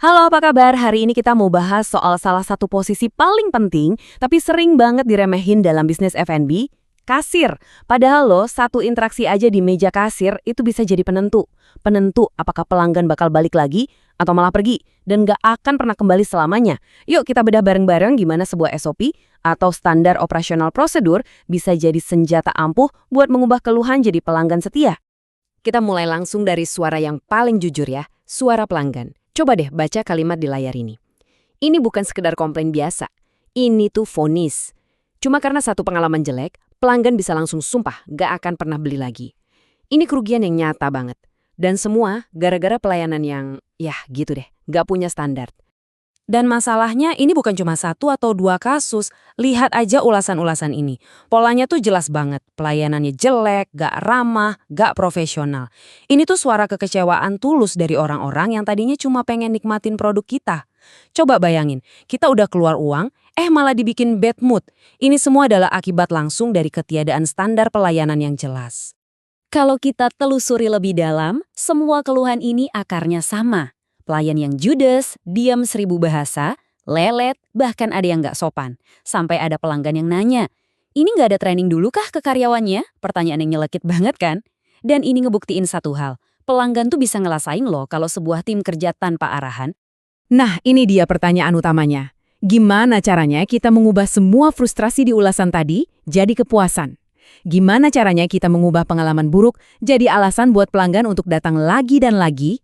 Halo, apa kabar? Hari ini kita mau bahas soal salah satu posisi paling penting, tapi sering banget diremehin dalam bisnis F&B, kasir. Padahal loh, satu interaksi aja di meja kasir itu bisa jadi penentu. Penentu apakah pelanggan bakal balik lagi atau malah pergi, dan nggak akan pernah kembali selamanya. Yuk kita bedah bareng-bareng gimana sebuah SOP atau standar operasional prosedur bisa jadi senjata ampuh buat mengubah keluhan jadi pelanggan setia. Kita mulai langsung dari suara yang paling jujur ya, suara pelanggan. Coba deh baca kalimat di layar ini. Ini bukan sekedar komplain biasa. Ini tuh vonis. Cuma karena satu pengalaman jelek, pelanggan bisa langsung sumpah gak akan pernah beli lagi. Ini kerugian yang nyata banget. Dan semua gara-gara pelayanan yang, ya gitu deh, gak punya standar. Dan masalahnya ini bukan cuma satu atau dua kasus. Lihat aja ulasan-ulasan ini. Polanya tuh jelas banget. Pelayanannya jelek, gak ramah, gak profesional. Ini tuh suara kekecewaan tulus dari orang-orang yang tadinya cuma pengen nikmatin produk kita. Coba bayangin, kita udah keluar uang, malah dibikin bad mood. Ini semua adalah akibat langsung dari ketiadaan standar pelayanan yang jelas. Kalau kita telusuri lebih dalam, semua keluhan ini akarnya sama. Pelayan yang judes, diam 1000 bahasa, lelet, bahkan ada yang nggak sopan. Sampai ada pelanggan yang nanya, ini nggak ada training dulu kah ke karyawannya? Pertanyaan yang nyelekit banget kan? Dan ini ngebuktiin satu hal, pelanggan tuh bisa ngerasain loh kalau sebuah tim kerja tanpa arahan. Nah, ini dia pertanyaan utamanya. Gimana caranya kita mengubah semua frustrasi di ulasan tadi jadi kepuasan? Gimana caranya kita mengubah pengalaman buruk jadi alasan buat pelanggan untuk datang lagi dan lagi?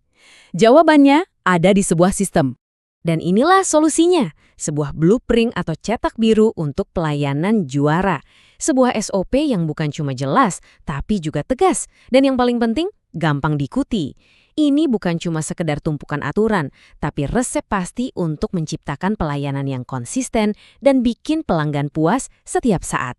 Jawabannya ada di sebuah sistem. Dan inilah solusinya, sebuah blueprint atau cetak biru untuk pelayanan juara. Sebuah SOP yang bukan cuma jelas, tapi juga tegas. Dan yang paling penting, gampang diikuti. Ini bukan cuma sekedar tumpukan aturan, tapi resep pasti untuk menciptakan pelayanan yang konsisten dan bikin pelanggan puas setiap saat.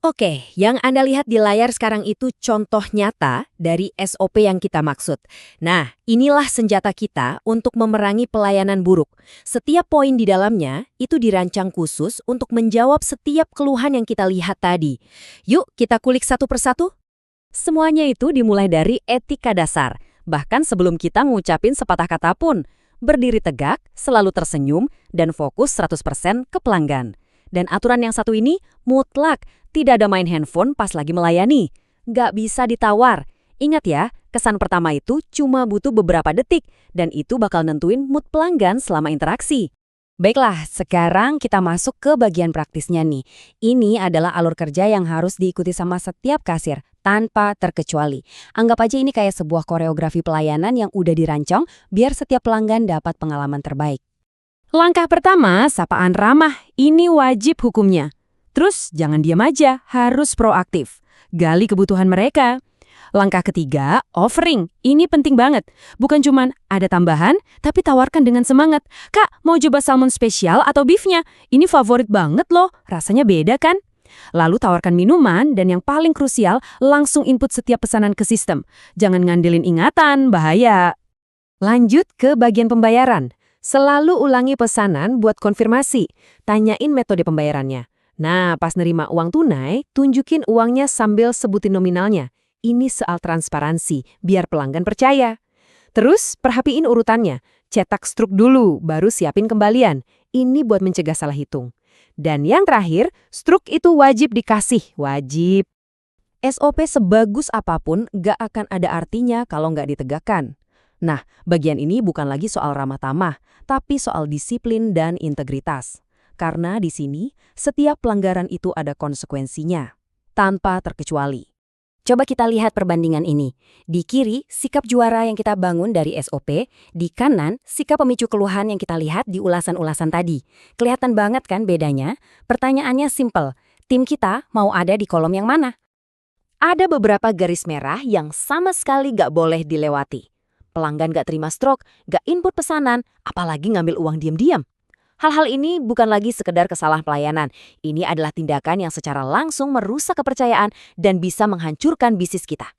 Oke, yang Anda lihat di layar sekarang itu contoh nyata dari SOP yang kita maksud. Nah, inilah senjata kita untuk memerangi pelayanan buruk. Setiap poin di dalamnya itu dirancang khusus untuk menjawab setiap keluhan yang kita lihat tadi. Yuk, kita kulik satu persatu. Semuanya itu dimulai dari etika dasar. Bahkan sebelum kita ngucapin sepatah kata pun. Berdiri tegak, selalu tersenyum, dan fokus 100% ke pelanggan. Dan aturan yang satu ini mutlak, tidak ada main handphone pas lagi melayani. Nggak bisa ditawar. Ingat ya, kesan pertama itu cuma butuh beberapa detik, dan itu bakal nentuin mood pelanggan selama interaksi. Baiklah, sekarang kita masuk ke bagian praktisnya nih. Ini adalah alur kerja yang harus diikuti sama setiap kasir, tanpa terkecuali. Anggap aja ini kayak sebuah koreografi pelayanan yang udah dirancang, biar setiap pelanggan dapat pengalaman terbaik. Langkah pertama, sapaan ramah. Ini wajib hukumnya. Terus, jangan diam aja, harus proaktif. Gali kebutuhan mereka. Langkah ketiga, offering. Ini penting banget. Bukan cuman ada tambahan, tapi tawarkan dengan semangat. Kak, mau coba salmon spesial atau beefnya? Ini favorit banget loh, rasanya beda kan? Lalu tawarkan minuman, dan yang paling krusial, langsung input setiap pesanan ke sistem. Jangan ngandelin ingatan, bahaya. Lanjut ke bagian pembayaran. Selalu ulangi pesanan buat konfirmasi. Tanyain metode pembayarannya. Nah, pas nerima uang tunai, tunjukin uangnya sambil sebutin nominalnya. Ini soal transparansi, biar pelanggan percaya. Terus, perhatiin urutannya. Cetak struk dulu, baru siapin kembalian. Ini buat mencegah salah hitung. Dan yang terakhir, struk itu wajib dikasih. Wajib. SOP sebagus apapun gak akan ada artinya kalau gak ditegakkan. Nah, bagian ini bukan lagi soal ramah tamah, tapi soal disiplin dan integritas. Karena di sini, setiap pelanggaran itu ada konsekuensinya, tanpa terkecuali. Coba kita lihat perbandingan ini. Di kiri, sikap juara yang kita bangun dari SOP, di kanan, sikap pemicu keluhan yang kita lihat di ulasan-ulasan tadi. Kelihatan banget kan bedanya? Pertanyaannya simpel, tim kita mau ada di kolom yang mana? Ada beberapa garis merah yang sama sekali gak boleh dilewati. Pelanggan gak terima strok, gak input pesanan, apalagi ngambil uang diam-diam. Hal-hal ini bukan lagi sekedar kesalahan pelayanan. Ini adalah tindakan yang secara langsung merusak kepercayaan dan bisa menghancurkan bisnis kita.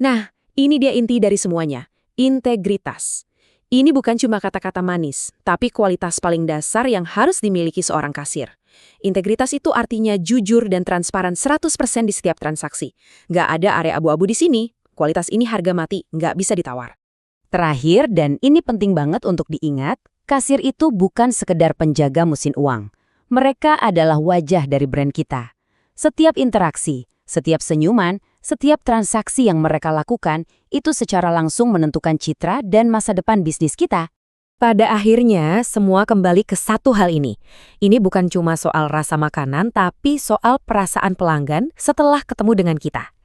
Nah, ini dia inti dari semuanya. Integritas. Ini bukan cuma kata-kata manis, tapi kualitas paling dasar yang harus dimiliki seorang kasir. Integritas itu artinya jujur dan transparan 100% di setiap transaksi. Gak ada area abu-abu di sini. Kualitas ini harga mati, gak bisa ditawar. Terakhir, dan ini penting banget untuk diingat, Kasir itu bukan sekedar penjaga mesin uang. Mereka adalah wajah dari brand kita. Setiap interaksi, setiap senyuman, setiap transaksi yang mereka lakukan, itu secara langsung menentukan citra dan masa depan bisnis kita. Pada akhirnya, semua kembali ke satu hal ini. Ini bukan cuma soal rasa makanan, tapi soal perasaan pelanggan setelah ketemu dengan kita.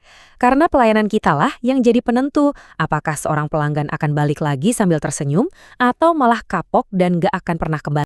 Karena pelayanan kitalah yang jadi penentu apakah seorang pelanggan akan balik lagi sambil tersenyum atau malah kapok dan gak akan pernah kembali.